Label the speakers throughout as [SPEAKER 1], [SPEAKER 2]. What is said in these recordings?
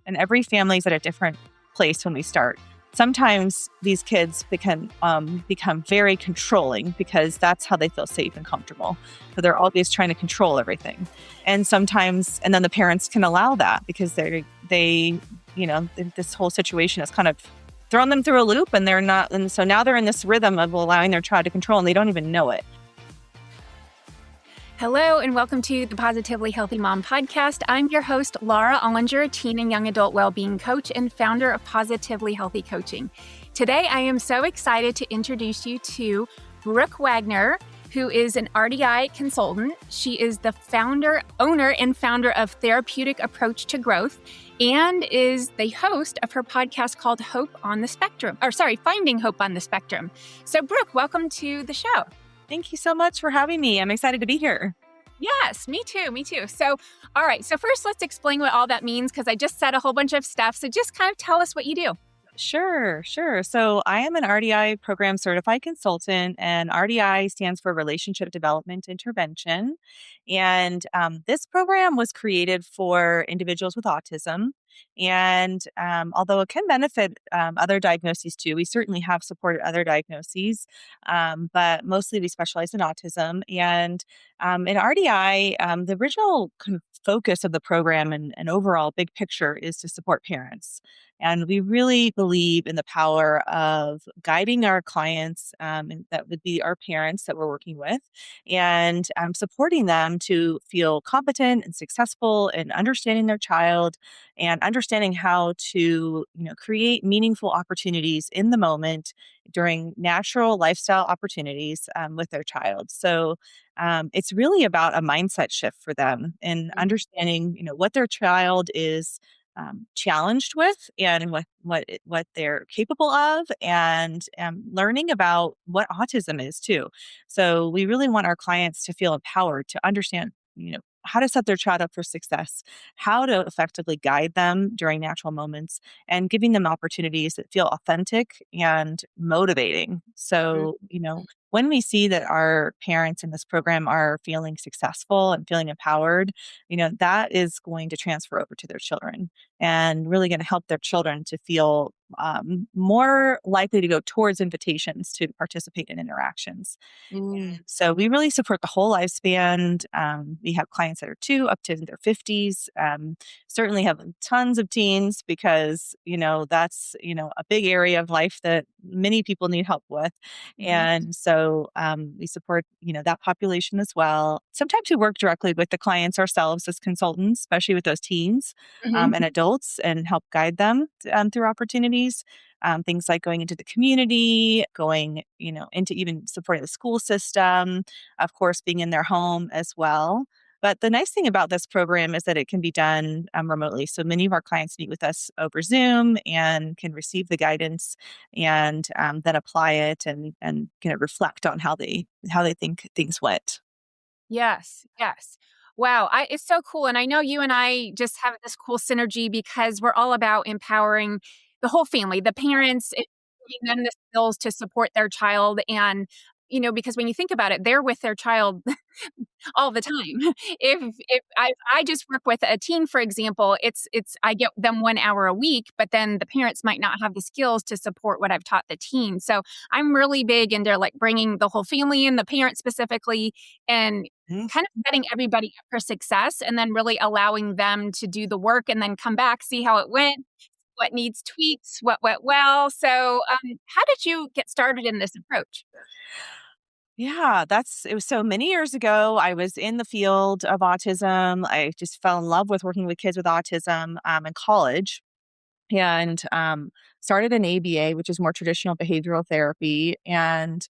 [SPEAKER 1] and every family's at a different place when we start. Sometimes these kids become very controlling because that's how they feel safe and comfortable. So they're always trying to control everything. And sometimes, and then the parents can allow that because this whole situation has kind of thrown them through a loop, and they're not. And so now they're in this rhythm of allowing their child to control, and they don't even know it.
[SPEAKER 2] Hello, and welcome to the Positively Healthy Mom podcast. I'm your host, Laura Ollinger, teen and young adult wellbeing coach and founder of Positively Healthy Coaching. Today, I am so excited to introduce you to Brooke Wagner, who is an RDI consultant. She is the owner and founder of Therapeutic Approach to Growth, and is the host of her podcast called Finding Hope on the Spectrum. So, Brooke, welcome to the show.
[SPEAKER 1] Thank you so much for having me. I'm excited to be here.
[SPEAKER 2] Yes, me too. So, all right. So first, let's explain what all that means, because I just said a whole bunch of stuff. So just kind of tell us what you do.
[SPEAKER 1] Sure. So I am an RDI program certified consultant, and RDI stands for Relationship Development Intervention. And this program was created for individuals with autism. And although it can benefit other diagnoses too, we certainly have supported other diagnoses, but mostly we specialize in autism. And in RDI, the original focus of the program and overall big picture is to support parents. And we really believe in the power of guiding our clients, and that would be our parents that we're working with, and supporting them to feel competent and successful in understanding their child and understanding how to, create meaningful opportunities in the moment during natural lifestyle opportunities with their child. So it's really about a mindset shift for them and understanding, what their child is challenged with, and what they're capable of, and learning about what autism is too. So we really want our clients to feel empowered to understand, how to set their child up for success, how to effectively guide them during natural moments, and giving them opportunities that feel authentic and motivating. So, when we see that our parents in this program are feeling successful and feeling empowered, that is going to transfer over to their children and really going to help their children to feel more likely to go towards invitations to participate in interactions. So we really support the whole lifespan. We have clients that are 2 up to their 50s. Certainly have tons of teens because, that's, a big area of life that many people need help with. And so we support, that population as well. Sometimes we work directly with the clients ourselves as consultants, especially with those teens and adults, and help guide them through opportunities. Things like going into the community, going, into even supporting the school system, of course, being in their home as well. But the nice thing about this program is that it can be done remotely. So many of our clients meet with us over Zoom and can receive the guidance and then apply it and kind of reflect on how they think things went.
[SPEAKER 2] Yes. Wow. It's so cool. And I know you and I just have this cool synergy because we're all about empowering the whole family, the parents, and giving them the skills to support their child. And, because when you think about it, they're with their child all the time. If I just work with a teen, for example, it's I get them 1 hour a week, but then the parents might not have the skills to support what I've taught the teen. So I'm really big into like bringing the whole family in, the parents specifically, and kind of setting everybody up for success, and then really allowing them to do the work and then come back, see how it went, what needs tweaks, what went well. So how did you get started in this approach?
[SPEAKER 1] Yeah, it was so many years ago. I was in the field of autism. I just fell in love with working with kids with autism in college, and started an ABA, which is more traditional behavioral therapy. And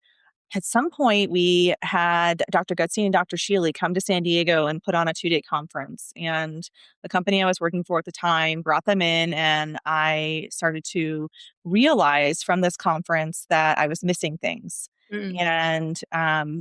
[SPEAKER 1] at some point, we had Dr. Gutsy and Dr. Shealy come to San Diego and put on a 2-day conference. And the company I was working for at the time brought them in, and I started to realize from this conference that I was missing things. And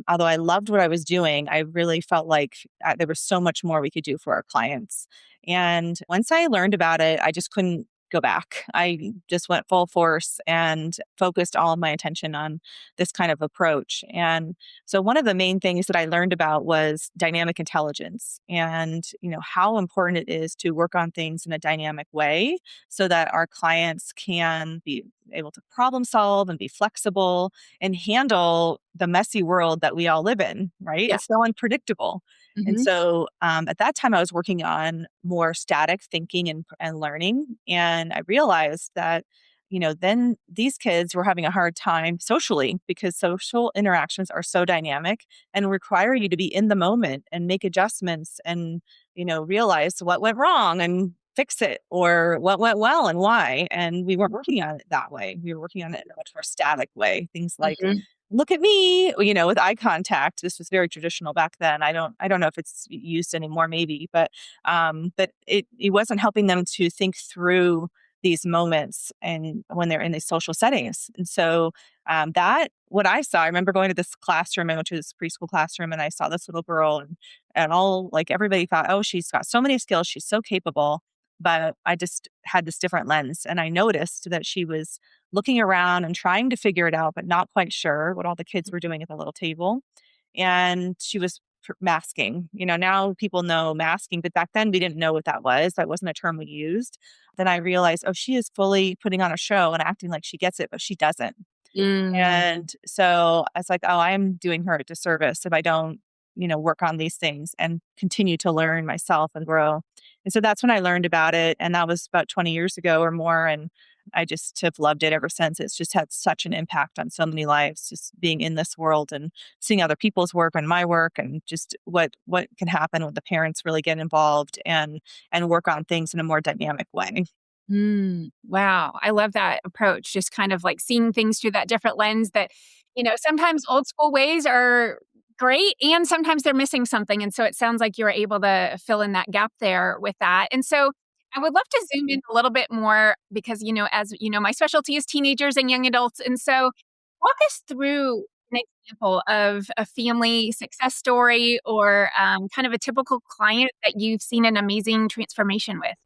[SPEAKER 1] although I loved what I was doing, I really felt like there was so much more we could do for our clients. And once I learned about it, I just couldn't go back. I just went full force and focused all of my attention on this kind of approach. And so one of the main things that I learned about was dynamic intelligence and, how important it is to work on things in a dynamic way so that our clients can be able to problem solve and be flexible and handle the messy world that we all live in, right?
[SPEAKER 2] Yeah.
[SPEAKER 1] It's so unpredictable. And
[SPEAKER 2] Mhm.
[SPEAKER 1] so at that time, I was working on more static thinking and learning. And I realized that, then these kids were having a hard time socially because social interactions are so dynamic and require you to be in the moment and make adjustments and, realize what went wrong and fix it or what went well and why. And we weren't working on it that way. We were working on it in a much more static way. Things like,
[SPEAKER 2] Mhm.
[SPEAKER 1] look at me, with eye contact. This was very traditional back then. I don't know if it's used anymore, maybe, but it wasn't helping them to think through these moments and when they're in these social settings. And so that what I saw, I remember going to this classroom, I went to this preschool classroom and I saw this little girl and all like everybody thought, oh, she's got so many skills, she's so capable. But I just had this different lens and I noticed that she was looking around and trying to figure it out, but not quite sure what all the kids were doing at the little table. And she was masking. Now people know masking, but back then we didn't know what that was. That wasn't a term we used. Then I realized, oh, she is fully putting on a show and acting like she gets it, but she doesn't.
[SPEAKER 2] Mm.
[SPEAKER 1] And so I was like, oh, I'm doing her a disservice if I don't, work on these things and continue to learn myself and grow. And so that's when I learned about it. And that was about 20 years ago or more. And I just have loved it ever since. It's just had such an impact on so many lives, just being in this world and seeing other people's work and my work and just what can happen when the parents really get involved and work on things in a more dynamic way.
[SPEAKER 2] Mm, wow. I love that approach. Just kind of like seeing things through that different lens that, sometimes old school ways are great and sometimes they're missing something. And so it sounds like you were able to fill in that gap there with that. And so I would love to zoom in a little bit more because, as you know, my specialty is teenagers and young adults. And so walk us through an example of a family success story or kind of a typical client that you've seen an amazing transformation with.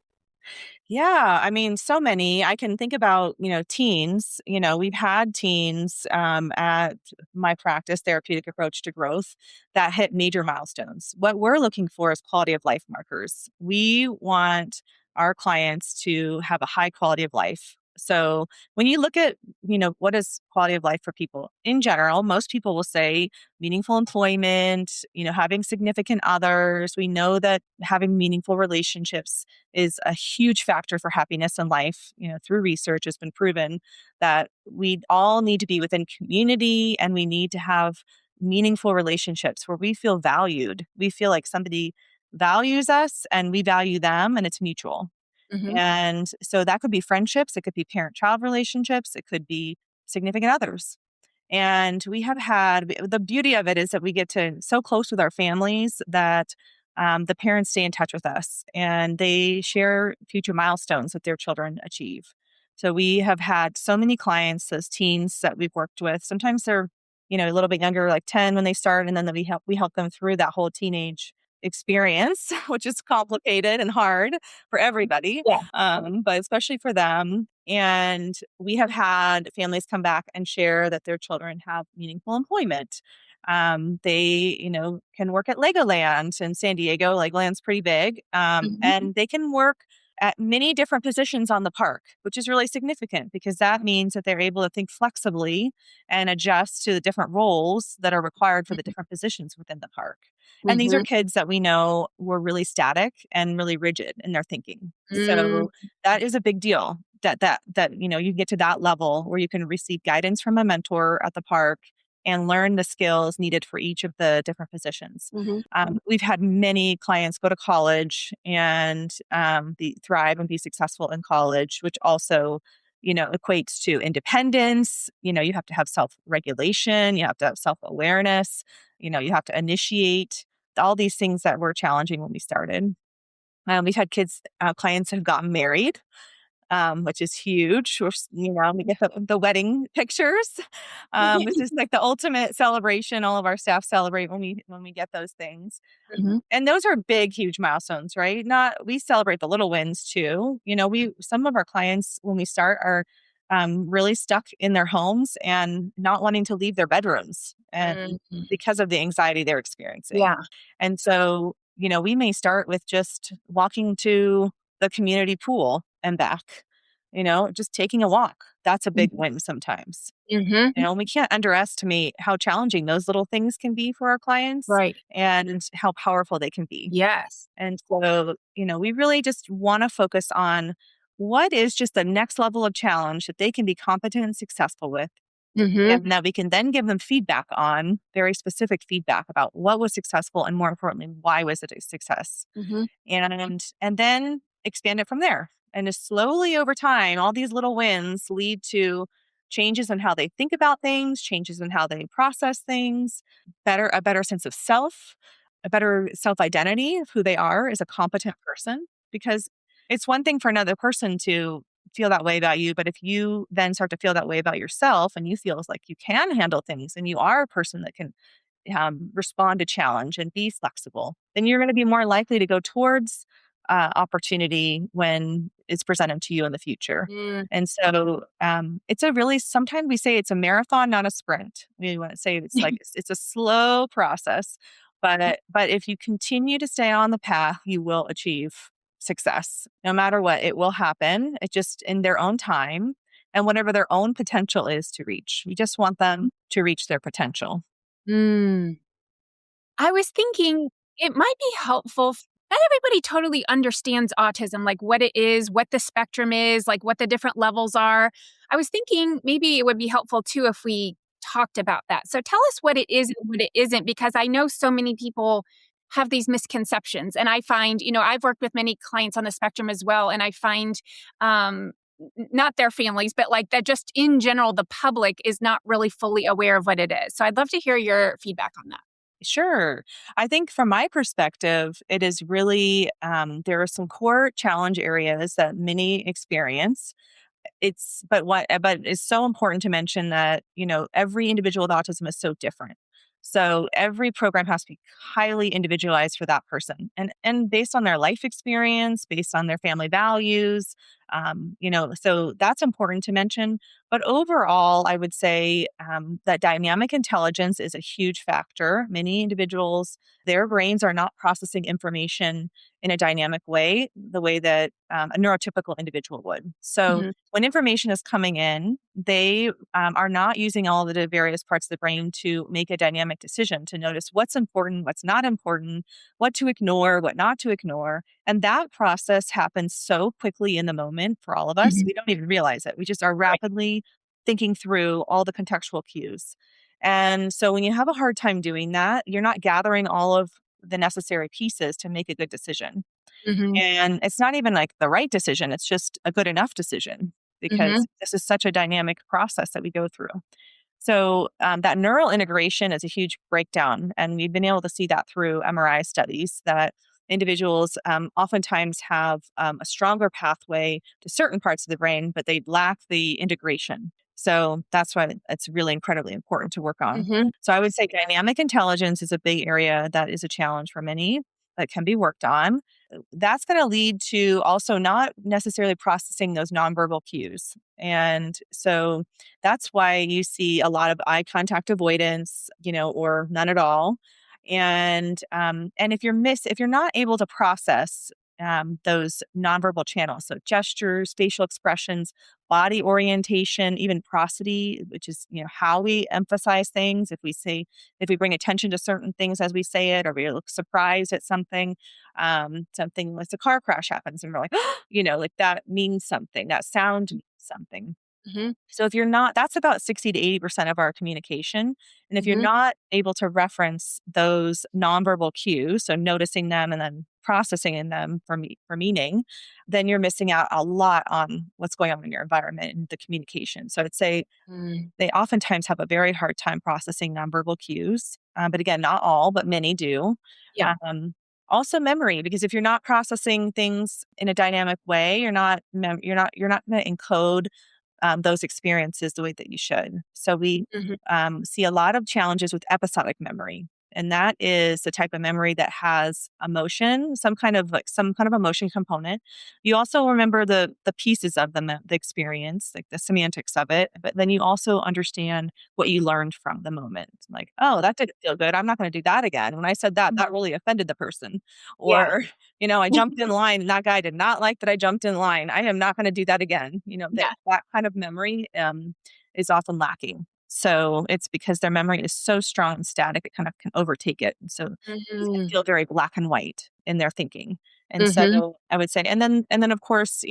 [SPEAKER 1] Yeah, I mean, so many. I can think about, teens. We've had teens at my practice, therapeutic approach to growth, that hit major milestones. What we're looking for is quality of life markers. We want our clients to have a high quality of life. So when you look at, what is quality of life for people in general, most people will say meaningful employment, having significant others. We know that having meaningful relationships is a huge factor for happiness in life. Through research, has been proven that we all need to be within community and we need to have meaningful relationships where we feel valued. We feel like somebody values us and we value them and it's mutual.
[SPEAKER 2] Mhm.
[SPEAKER 1] And so that could be friendships, it could be parent child relationships, it could be significant others. And we have had the beauty of it is that we get to so close with our families that the parents stay in touch with us and they share future milestones that their children achieve. So we have had so many clients, those teens that we've worked with. Sometimes they're, a little bit younger, like 10 when they start, and then we help them through that whole teenage experience, which is complicated and hard for everybody,
[SPEAKER 2] Yeah.
[SPEAKER 1] but especially for them. And we have had families come back and share that their children have meaningful employment. They, can work at Legoland in San Diego. Legoland's pretty big.
[SPEAKER 2] Mhm.
[SPEAKER 1] And they can work at many different positions on the park, which is really significant because that means that they're able to think flexibly and adjust to the different roles that are required for the different positions within the park. And these are
[SPEAKER 2] Mhm.
[SPEAKER 1] kids that we know were really static and really rigid in their thinking.
[SPEAKER 2] Mm.
[SPEAKER 1] So that is a big deal that you get to that level where you can receive guidance from a mentor at the park and learn the skills needed for each of the different positions.
[SPEAKER 2] Mhm.
[SPEAKER 1] We've had many clients go to college and thrive and be successful in college, which also, equates to independence. You have to have self regulation, you have to have self awareness, you have to initiate all these things that were challenging when we started. We've had clients who've gotten married which is huge. We get the wedding pictures, which is like the ultimate celebration. All of our staff celebrate when we get those things.
[SPEAKER 2] Mhm.
[SPEAKER 1] And those are big, huge milestones, right? Not we celebrate the little wins too. We some of our clients when we start are really stuck in their homes and not wanting to leave their bedrooms, and
[SPEAKER 2] Mhm.
[SPEAKER 1] because of the anxiety they're experiencing.
[SPEAKER 2] Yeah.
[SPEAKER 1] And so, we may start with just walking to the community pool and back. Just taking a walk. That's a big
[SPEAKER 2] Mhm.
[SPEAKER 1] win sometimes.
[SPEAKER 2] Mhm.
[SPEAKER 1] We can't underestimate how challenging those little things can be for our clients
[SPEAKER 2] Right.
[SPEAKER 1] and how powerful they can be.
[SPEAKER 2] Yes.
[SPEAKER 1] And so, we really just want to focus on what is just the next level of challenge that they can be competent and successful with.
[SPEAKER 2] Mhm.
[SPEAKER 1] And that we can then give them feedback on very specific feedback about what was successful and more importantly, why was it a success?
[SPEAKER 2] Mhm.
[SPEAKER 1] And then expand it from there. And just slowly over time, all these little wins lead to changes in how they think about things, changes in how they process things, a better sense of self, a better self identity of who they are as a competent person. Because it's one thing for another person to feel that way about you, but if you then start to feel that way about yourself and you feel like you can handle things and you are a person that can respond to challenge and be flexible, then you're going to be more likely to go towards opportunity when it's presented to you in the future.
[SPEAKER 2] Mm.
[SPEAKER 1] And so it's a really, sometimes we say it's a marathon, not a sprint. We want to say it's a slow process, but if you continue to stay on the path, you will achieve success. No matter what, it will happen. It just in their own time and whatever their own potential is to reach. We just want them to reach their potential.
[SPEAKER 2] Mm. I was thinking it might be helpful. Not everybody totally understands autism, like what it is, what the spectrum is, like what the different levels are. I was thinking maybe it would be helpful too if we talked about that. So tell us what it is and what it isn't, because I know so many people have these misconceptions. And I find, I've worked with many clients on the spectrum as well. And I find, not their families, but like that just in general, the public is not really fully aware of what it is. So I'd love to hear your feedback on that.
[SPEAKER 1] Sure. I think from my perspective, it is really, there are some core challenge areas that many experience. But it's so important to mention that, every individual with autism is so different. So every program has to be highly individualized for that person and based on their life experience, based on their family values. So that's important to mention. But overall, I would say that dynamic intelligence is a huge factor. Many individuals, their brains are not processing information in a dynamic way, the way that a neurotypical individual would. So
[SPEAKER 2] Mhm.
[SPEAKER 1] when information is coming in, they are not using all of the various parts of the brain to make a dynamic decision to notice what's important, what's not important, what to ignore, what not to ignore. And that process happens so quickly in the moment for all of us,
[SPEAKER 2] Mhm.
[SPEAKER 1] we don't even realize it. We just are
[SPEAKER 2] Right.
[SPEAKER 1] rapidly thinking through all the contextual cues. And so when you have a hard time doing that, you're not gathering all of the necessary pieces to make a good decision.
[SPEAKER 2] Mhm.
[SPEAKER 1] And it's not even like the right decision, it's just a good enough decision
[SPEAKER 2] Mhm.
[SPEAKER 1] because this is such a dynamic process that we go through. So, that neural integration is a huge breakdown. And we've been able to see that through MRI studies that individuals oftentimes have a stronger pathway to certain parts of the brain, but they lack the integration. So, that's why it's really incredibly important to work on.
[SPEAKER 2] Mhm.
[SPEAKER 1] So, I would say dynamic intelligence is a big area that is a challenge for many that can be worked on. That's going to lead to also not necessarily processing those nonverbal cues. And so, that's why you see a lot of eye contact avoidance, or none at all. And if you're not able to process those nonverbal channels, so gestures, facial expressions, body orientation, even prosody, which is how we emphasize things. If we bring attention to certain things as we say it, or we look surprised at something, something like a car crash happens, and we're like, like that means something. That sound means something.
[SPEAKER 2] Mhm.
[SPEAKER 1] So if you're not, that's about 60 to 80% of our communication. And if you're
[SPEAKER 2] Mhm.
[SPEAKER 1] not able to reference those nonverbal cues, so noticing them and then processing in them for meaning, then you're missing out a lot on what's going on in your environment and the communication. So I'd say
[SPEAKER 2] Mm.
[SPEAKER 1] they oftentimes have a very hard time processing nonverbal cues. But again, not all, but many do.
[SPEAKER 2] Yeah.
[SPEAKER 1] Um, Also memory, because if you're not processing things in a dynamic way, you're not going to encode those experiences the way that you should. So we
[SPEAKER 2] Mhm.
[SPEAKER 1] see a lot of challenges with episodic memory. And that is the type of memory that has emotion, some kind of emotion component. You also remember the pieces of the experience, like the semantics of it, but then you also understand what you learned from the moment. Like, oh, that didn't feel good. I'm not going to do that again. When I said that,
[SPEAKER 2] Mhm.
[SPEAKER 1] that really offended the person.
[SPEAKER 2] Yeah.
[SPEAKER 1] Or I jumped in line and that guy did not like that I jumped in line. I am not going to do that again. That
[SPEAKER 2] Yeah.
[SPEAKER 1] that kind of memory is often lacking. So it's because their memory is so strong and static, it kind of can overtake it. And so it can
[SPEAKER 2] Mhm.
[SPEAKER 1] feel very black and white in their thinking. And
[SPEAKER 2] Mhm.
[SPEAKER 1] so I would say, and then of course,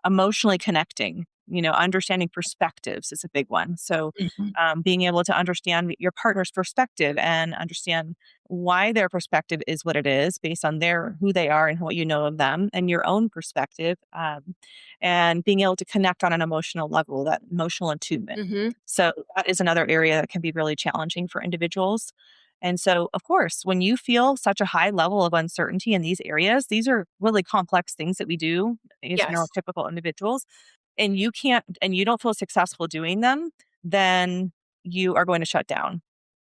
[SPEAKER 1] emotionally connecting, understanding perspectives is a big one. So
[SPEAKER 2] Mhm.
[SPEAKER 1] being able to understand your partner's perspective and understand why their perspective is what it is based on who they are and what you know of them and your own perspective, and being able to connect on an emotional level, that emotional attunement.
[SPEAKER 2] Mhm.
[SPEAKER 1] So that is another area that can be really challenging for individuals. And so, of course, when you feel such a high level of uncertainty in these areas, these are really complex things that we do as
[SPEAKER 2] Yes.
[SPEAKER 1] neurotypical individuals, and you don't feel successful doing them, then you are going to shut down.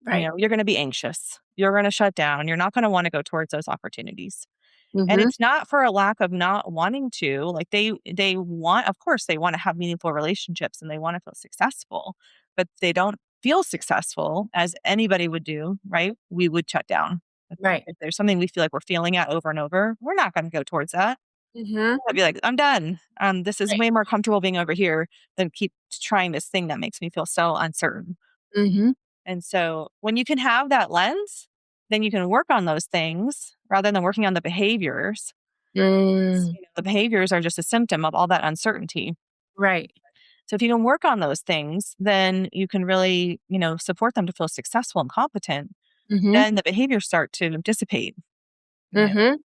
[SPEAKER 2] Right.
[SPEAKER 1] You're going to be anxious. You're going to shut down. You're not going to want to go towards those opportunities. And
[SPEAKER 2] Mhm.
[SPEAKER 1] it's not for a lack of not wanting to. Like they want, of course, they want to have meaningful relationships and they want to feel successful, but they don't feel successful as anybody would do, right? We would shut down.
[SPEAKER 2] Right.
[SPEAKER 1] If there's something we feel like we're feeling at over and over, we're not going to go towards that.
[SPEAKER 2] Mhm.
[SPEAKER 1] I'd be like, I'm done. This is
[SPEAKER 2] Right.
[SPEAKER 1] way more comfortable being over here than keep trying this thing that makes me feel so uncertain.
[SPEAKER 2] Mhm.
[SPEAKER 1] And so when you can have that lens, then you can work on those things rather than working on the behaviors.
[SPEAKER 2] Mm.
[SPEAKER 1] The behaviors are just a symptom of all that uncertainty.
[SPEAKER 2] Right.
[SPEAKER 1] So if you can work on those things, then you can really, support them to feel successful and competent.
[SPEAKER 2] Mhm.
[SPEAKER 1] Then the behaviors start to dissipate. You know,
[SPEAKER 2] Mhm.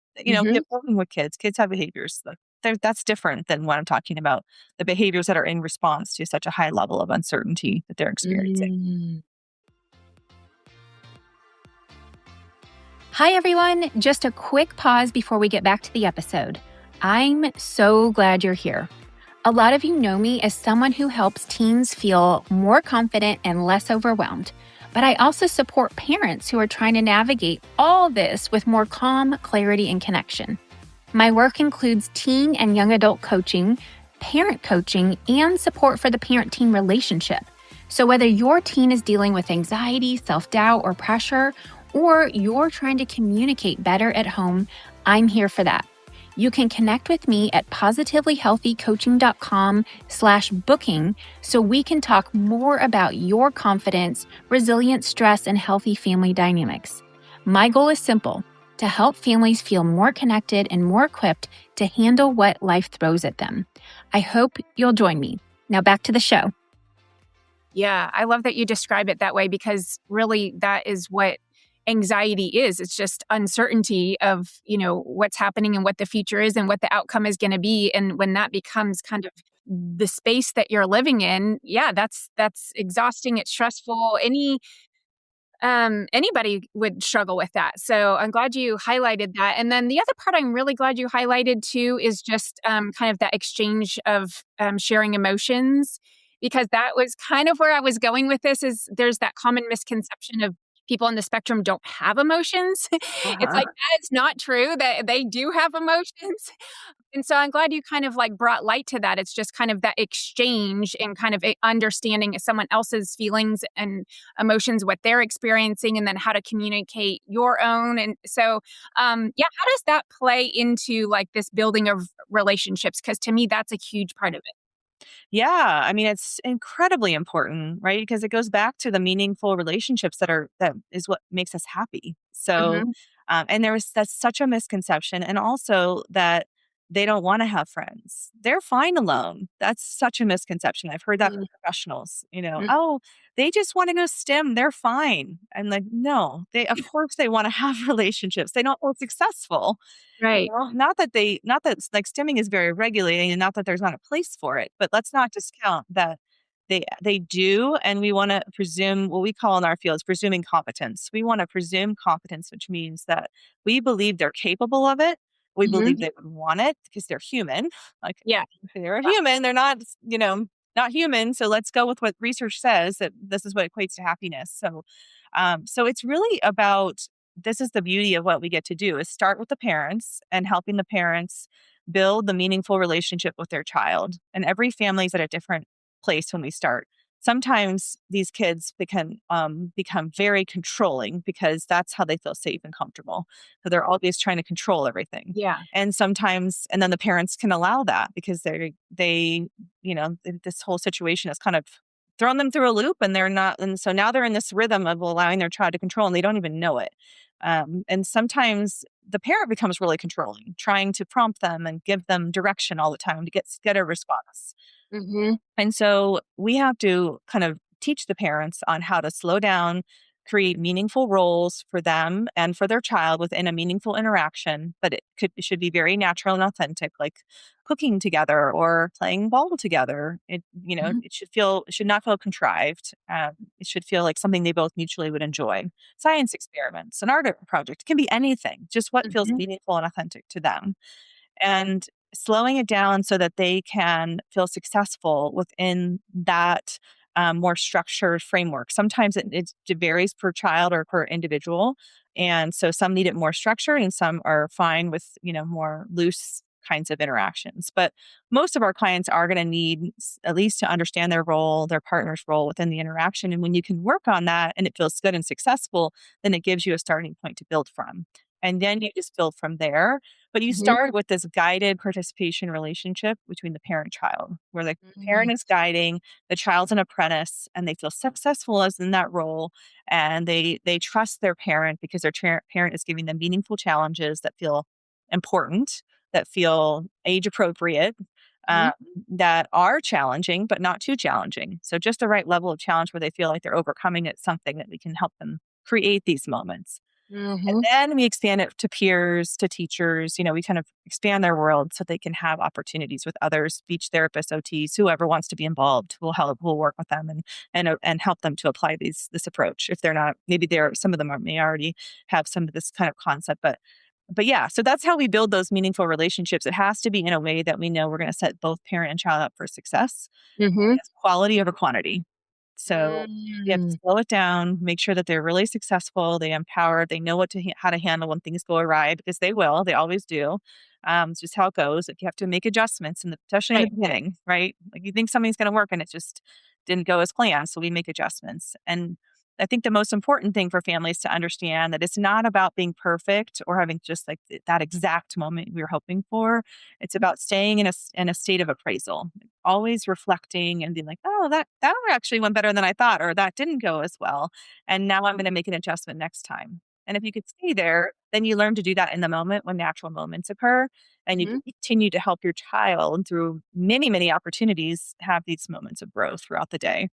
[SPEAKER 2] Mhm.
[SPEAKER 1] working with kids have behaviors that's different than what I'm talking about. The behaviors that are in response to such a high level of uncertainty that they're experiencing.
[SPEAKER 2] Mm. Hi, everyone. Just a quick pause before we get back to the episode. I'm so glad you're here. A lot of you know me as someone who helps teens feel more confident and less overwhelmed. But I also support parents who are trying to navigate all this with more calm, clarity, and connection. My work includes teen and young adult coaching, parent coaching, and support for the parent teen relationship. So, whether your teen is dealing with anxiety, self doubt, or pressure, or you're trying to communicate better at home, I'm here for that. You can connect with me at positivelyhealthycoaching.com/booking so we can talk more about your confidence, resilient stress, and healthy family dynamics. My goal is simple: to help families feel more connected and more equipped to handle what life throws at them. I hope you'll join me. Now back to the show. Yeah, I love that you describe it that way because really that is what anxiety is. It's just uncertainty of, what's happening and what the future is and what the outcome is going to be. And when that becomes kind of the space that you're living in, yeah, that's exhausting. It's stressful. Anybody would struggle with that. So I'm glad you highlighted that. And then the other part I'm really glad you highlighted too is just kind of that exchange of sharing emotions, because that was kind of where I was going with this. Is there's that common misconception of people on the spectrum don't have emotions. It's
[SPEAKER 1] Uh-huh.
[SPEAKER 2] like that's not true, that they do have emotions. And so I'm glad you kind of like brought light to that. It's just kind of that exchange and kind of understanding someone else's feelings and emotions, what they're experiencing, and then how to communicate your own. And so, yeah, how does that play into like this building of relationships? Because to me, that's a huge part of it.
[SPEAKER 1] Yeah, I mean, it's incredibly important, right? Because it goes back to the meaningful relationships that is what makes us happy. So,
[SPEAKER 2] Hmm.
[SPEAKER 1] and that's such a misconception, and also that they don't want to have friends. They're fine alone. That's such a misconception. I've heard that from professionals. Oh, they just want to go STEM. They're fine. I'm like, no, of course they want to have relationships. They don't feel successful.
[SPEAKER 2] Right.
[SPEAKER 1] Not that like stemming is very regulating and not that there's not a place for it, but let's not discount that They do, and we want to presume what we call in our field is presuming competence. We want to presume competence, which means that we believe they're capable of it. We
[SPEAKER 2] Mhm.
[SPEAKER 1] believe they would want it because they're human. Like
[SPEAKER 2] Yeah.
[SPEAKER 1] they're a
[SPEAKER 2] Yeah.
[SPEAKER 1] human, they're not, not human. So let's go with what research says that this is what equates to happiness. So it's really about this is the beauty of what we get to do is start with the parents and helping the parents build the meaningful relationship with their child. And every family is at a different place when we start. Sometimes these kids become very controlling because that's how they feel safe and comfortable. So they're always trying to control everything.
[SPEAKER 2] Yeah.
[SPEAKER 1] And then the parents can allow that because this whole situation has kind of thrown them through a loop, and they're not, and so now they're in this rhythm of allowing their child to control, and they don't even know it. And sometimes the parent becomes really controlling, trying to prompt them and give them direction all the time to get a response.
[SPEAKER 2] Mhm.
[SPEAKER 1] And so we have to kind of teach the parents on how to slow down, create meaningful roles for them and for their child within a meaningful interaction. But it should be very natural and authentic, like cooking together or playing ball together.
[SPEAKER 2] Mhm.
[SPEAKER 1] It should not feel contrived. It should feel like something they both mutually would enjoy. Science experiments, an art project, it can be anything, just what feels
[SPEAKER 2] Mhm.
[SPEAKER 1] meaningful and authentic to them and slowing it down so that they can feel successful within that more structured framework. Sometimes it varies per child or per individual. And so some need it more structured and some are fine with, more loose kinds of interactions. But most of our clients are going to need at least to understand their role, their partner's role within the interaction. And when you can work on that and it feels good and successful, then it gives you a starting point to build from. And then you just build from there, but you
[SPEAKER 2] Mhm.
[SPEAKER 1] start with this guided participation relationship between the parent child, where the
[SPEAKER 2] Mhm.
[SPEAKER 1] parent is guiding, the child's an apprentice, and they feel successful as in that role, and they trust their parent because their parent is giving them meaningful challenges that feel important, that feel age appropriate,
[SPEAKER 2] Mhm.
[SPEAKER 1] um, that are challenging but not too challenging. So just the right level of challenge where they feel like they're overcoming it, something that we can help them create these moments. And
[SPEAKER 2] Mhm.
[SPEAKER 1] then we expand it to peers, to teachers. We kind of expand their world so they can have opportunities with others, speech therapists, OTs, whoever wants to be involved. We'll work with them and help them to apply this approach. If they're not, maybe some of them may already have some of this kind of concept, but yeah, so that's how we build those meaningful relationships. It has to be in a way that we know we're going to set both parent and child up for success.
[SPEAKER 2] Mhm.
[SPEAKER 1] It's quality over quantity. So you have to
[SPEAKER 2] Mm.
[SPEAKER 1] slow it down, make sure that they're really successful, they empowered, they know how to handle when things go awry because they will, they always do. It's just how it goes. Like you have to make adjustments, especially in the
[SPEAKER 2] Right.
[SPEAKER 1] beginning, right? Like you think something's going to work and it just didn't go as planned, so we make adjustments. And I think the most important thing for families to understand that it's not about being perfect or having just like that exact moment we were hoping for. It's about staying in a state of appraisal, always reflecting and being like, "Oh, that actually went better than I thought," or "That didn't go as well, and now I'm gonna make an adjustment next time." And if you could stay there, then you learn to do that in the moment when natural moments occur, and you can
[SPEAKER 2] Mhm.
[SPEAKER 1] continue to help your child through many, many opportunities have these moments of growth throughout the day.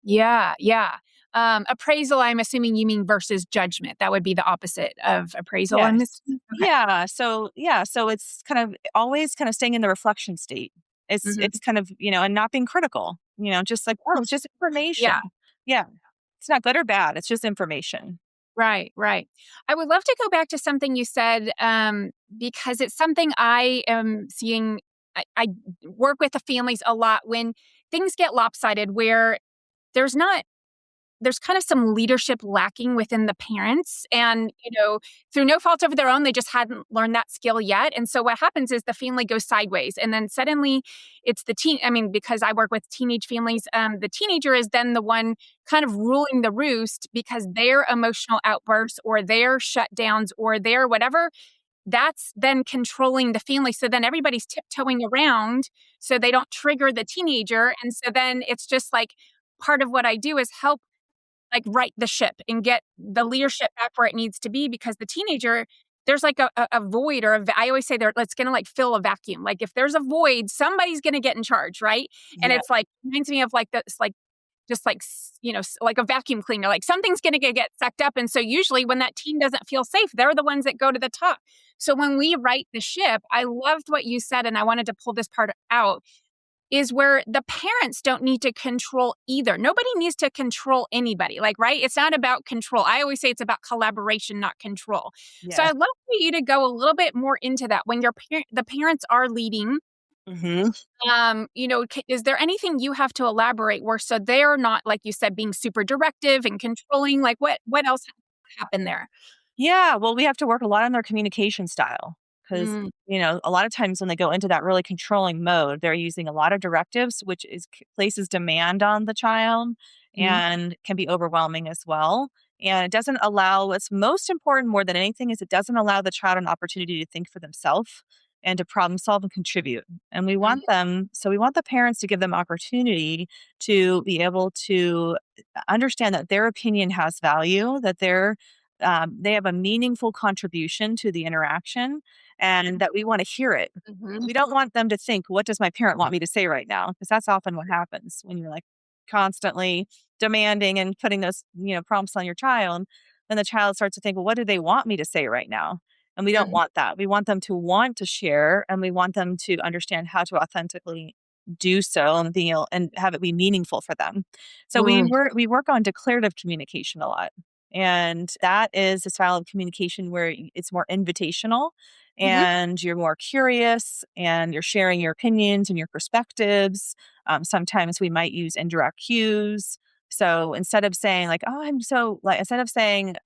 [SPEAKER 2] Yeah, yeah. Appraisal, I'm assuming you mean versus judgment. That would be the opposite of appraisal, I'm
[SPEAKER 1] Yes.
[SPEAKER 2] assuming? Okay.
[SPEAKER 1] So it's kind of always kind of staying in the reflection state.
[SPEAKER 2] Mhm.
[SPEAKER 1] It's kind of, and not being critical, just like, "Oh, it's just
[SPEAKER 2] Yeah.
[SPEAKER 1] information." Yeah. It's not good or bad, it's just information.
[SPEAKER 2] Right, right. I would love to go back to something you said, because it's something I am seeing. I work with the families a lot when things get lopsided where there's not there's kind of some leadership lacking within the parents and, through no fault of their own, they just hadn't learned that skill yet. And so what happens is the family goes sideways and then suddenly it's because I work with teenage families, the teenager is then the one kind of ruling the roost because their emotional outbursts or their shutdowns or their whatever, that's then controlling the family. So then everybody's tiptoeing around so they don't trigger the teenager. And so then it's just like part of what I do is help like right the ship and get the leadership back where it needs to be because the teenager there's like a void or I always say there it's going to like fill a vacuum. Like if there's a void, somebody's going to get in charge, right? And
[SPEAKER 1] Yeah.
[SPEAKER 2] it's like reminds me of like this like just like like a vacuum cleaner. Like something's going to get sucked up, and so usually when that team doesn't feel safe, they're the ones that go to the top. So when we right the ship, I loved what you said, and I wanted to pull this part out is where the parents don't need to control either. Nobody needs to control anybody, like, right? It's not about control. I always say it's about collaboration, not control. So
[SPEAKER 1] Yes.
[SPEAKER 2] I'd love for you to go a little bit more into that. When the parents are leading,
[SPEAKER 1] Hmm.
[SPEAKER 2] is there anything you have to elaborate where so they're not, like you said, being super directive and controlling? Like what else happened there?
[SPEAKER 1] Yeah, well, we have to work a lot on their communication style because,
[SPEAKER 2] Mm,
[SPEAKER 1] a lot of times when they go into that really controlling mode, they're using a lot of directives, which places demand on the child
[SPEAKER 2] mhm,
[SPEAKER 1] and can be overwhelming as well. And it doesn't allow what's most important more than anything is it doesn't allow the child an opportunity to think for themselves and to problem solve and contribute. And we want the parents to give them opportunity to be able to understand that their opinion has value, that they have a meaningful contribution to the interaction and that we want to hear it.
[SPEAKER 2] mhm,
[SPEAKER 1] We don't want them to think, what does my parent want me to say right now? Because that's often what happens when you're like constantly demanding and putting those, prompts on your child. Then the child starts to think, well, what do they want me to say right now? And we don't
[SPEAKER 2] mhm,
[SPEAKER 1] want that. We want them to want to share and we want them to understand how to authentically do so and and have it be meaningful for them. So
[SPEAKER 2] mm,
[SPEAKER 1] we work on declarative communication a lot. And that is a style of communication where it's more invitational
[SPEAKER 2] mhm,
[SPEAKER 1] and you're more curious and you're sharing your opinions and your perspectives. Sometimes we might use indirect cues. So instead of saying like, "Oh, I'm so like," instead of saying,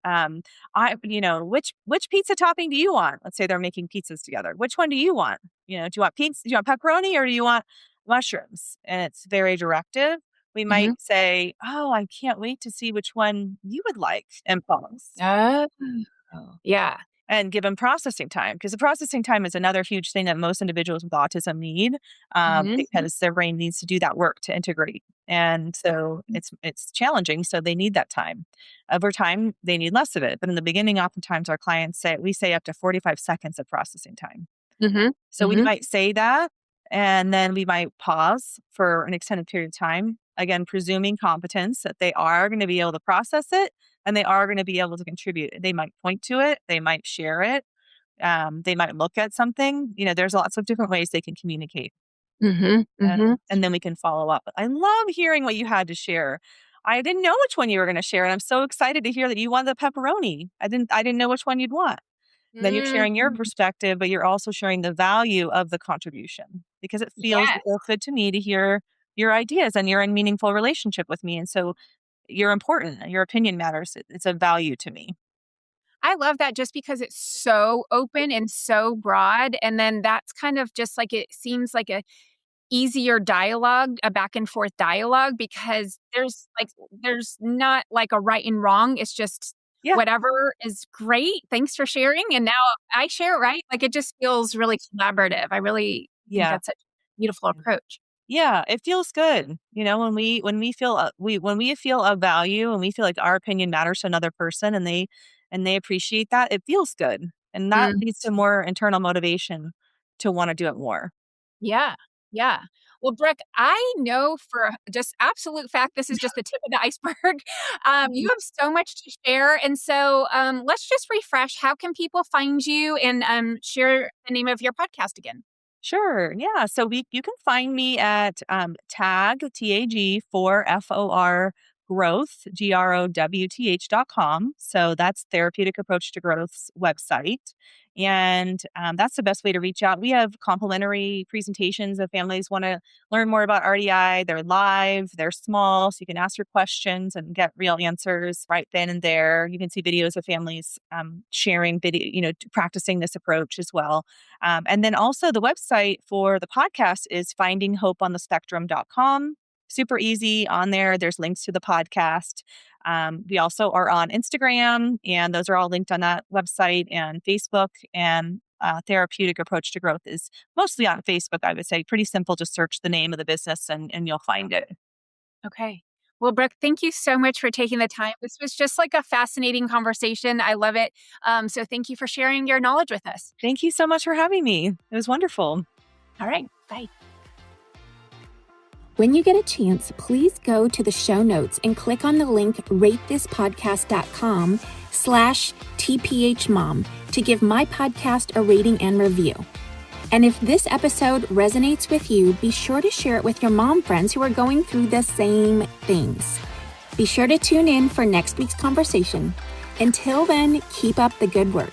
[SPEAKER 1] which pizza topping do you want?" Let's say they're making pizzas together. Which one do you want? Do you want pizza? Do you want pepperoni or do you want mushrooms? And it's very directive. We
[SPEAKER 2] mhm.
[SPEAKER 1] might say, "Oh, I can't wait to see which one you would like," and pause.
[SPEAKER 2] Oh, yeah.
[SPEAKER 1] And give them processing time, because the processing time is another huge thing that most individuals with autism need,
[SPEAKER 2] Mhm,
[SPEAKER 1] because their brain needs to do that work to integrate, and so it's challenging, so they need that time. Over time, they need less of it, but in the beginning, oftentimes, our clients say we say up to 45 seconds of processing time.
[SPEAKER 2] mhm,
[SPEAKER 1] So we
[SPEAKER 2] mhm,
[SPEAKER 1] might say that, and then we might pause for an extended period of time, again, presuming competence that they are going to be able to process it and they are going to be able to contribute. They might point to it, they might share it, they might look at something. There's lots of different ways they can communicate,
[SPEAKER 2] mhm, mhm.
[SPEAKER 1] and then we can follow up. I love hearing what you had to share. I didn't know which one you were going to share, and I'm so excited to hear that you want the pepperoni. I didn't know which one you'd want. Then you're sharing your
[SPEAKER 2] Mm,
[SPEAKER 1] perspective, but you're also sharing the value of the contribution because it feels
[SPEAKER 2] yes.
[SPEAKER 1] good to me to hear your ideas and you're in meaningful relationship with me. And so you're important. Your opinion matters. It's a value to me.
[SPEAKER 2] I love that just because it's so open and so broad, and then that's kind of just like it seems like a easier dialogue, a back and forth dialogue because there's not like a right and wrong, it's just
[SPEAKER 1] Yeah.
[SPEAKER 2] whatever is great, thanks for sharing, and now I share, right? Like, it just feels really collaborative. I really think
[SPEAKER 1] Yeah.
[SPEAKER 2] that's such a beautiful approach.
[SPEAKER 1] Yeah. It feels good. When we feel of value and we feel like our opinion matters to another person and they appreciate that, it feels good. And that
[SPEAKER 2] Mm.
[SPEAKER 1] leads to more internal motivation to want to do it more.
[SPEAKER 2] Yeah, yeah. Well, Brooke, I know for just absolute fact this is just the tip of the iceberg. You have so much to share, and so, let's just refresh. How can people find you and, share the name of your podcast again?
[SPEAKER 1] Sure. Yeah. So you can find me at tag for FOR growth, growth.com. So that's Therapeutic Approach to Growth's website. And that's the best way to reach out. We have complimentary presentations if families want to learn more about RDI. They're live, they're small, so you can ask your questions and get real answers right then and there. You can see videos of families sharing video, practicing this approach as well. And then also the website for the podcast is findinghopeonthespectrum.com. Super easy on there. There's links to the podcast. We also are on Instagram, and those are all linked on that website and Facebook. And Therapeutic Approach to Growth is mostly on Facebook, I would say. Pretty simple. Just search the name of the business and you'll find it.
[SPEAKER 2] Okay. Well, Brooke, thank you so much for taking the time. This was just like a fascinating conversation. I love it. So thank you for sharing your knowledge with us.
[SPEAKER 1] Thank you so much for having me. It was wonderful.
[SPEAKER 2] All right. Bye.
[SPEAKER 3] When you get a chance, please go to the show notes and click on the link ratethispodcast.com/tphmom to give my podcast a rating and review. And if this episode resonates with you, be sure to share it with your mom friends who are going through the same things. Be sure to tune in for next week's conversation. Until then, keep up the good work.